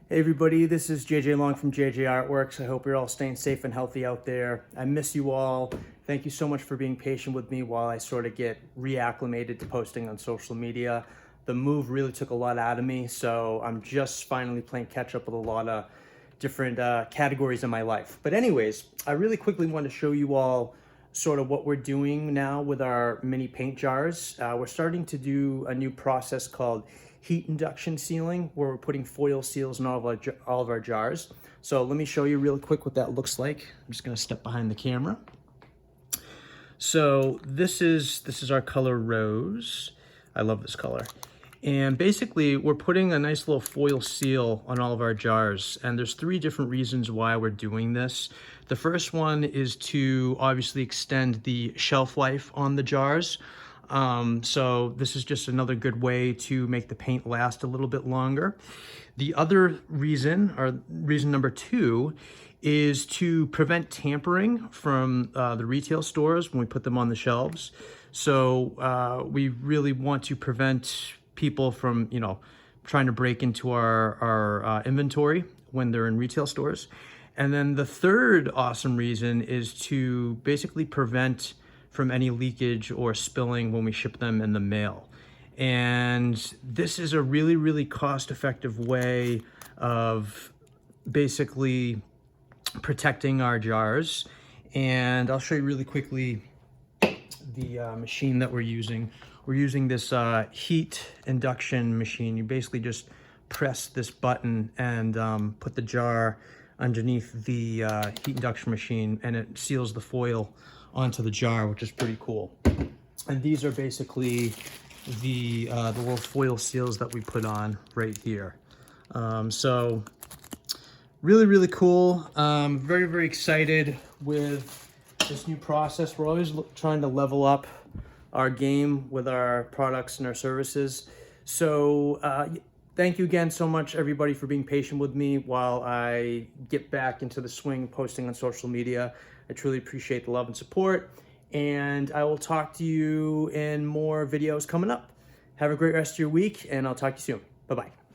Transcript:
Hey everybody, this is JJ Long from JJArtworks. I hope you're all staying safe and healthy out there. I miss you all. Thank you so much for being patient with me while I sort of get reacclimated to posting on social media. The move really took a lot out of me, so I'm just finally playing catch up with a lot of different categories in my life. But anyways, I really quickly want to show you all sort of what we're doing now with our mini paint jars. We're starting to do a new process called heat induction sealing, where we're putting foil seals in all of our jars. So let me show you real quick what that looks like. I'm just gonna step behind the camera. So this is our color rose. I love this color. And basically we're putting a nice little foil seal on all of our jars. And there's three different reasons why we're doing this. The first one is to obviously extend the shelf life on the jars. So this is just another good way to make the paint last a little bit longer. The other reason, or reason number two, is to prevent tampering from the retail stores when we put them on the shelves. So we really want to prevent people from, trying to break into our inventory when they're in retail stores. And then the third awesome reason is to basically prevent from any leakage or spilling when we ship them in the mail. And this is a really, really cost-effective way of basically protecting our jars. And I'll show you really quickly the machine that we're using. We're using this heat induction machine. You basically just press this button and put the jar underneath the heat induction machine, and it seals the foil onto the jar, which is pretty cool. And these are basically the little foil seals that we put on right here. So really, really cool. Very, very excited with this new process. We're always trying to level up our game with our products and our services. So thank you again so much, everybody, for being patient with me while I get back into the swing of posting on social media. I truly appreciate the love and support, and I will talk to you in more videos coming up. Have a great rest of your week, and I'll talk to you soon. Bye-bye.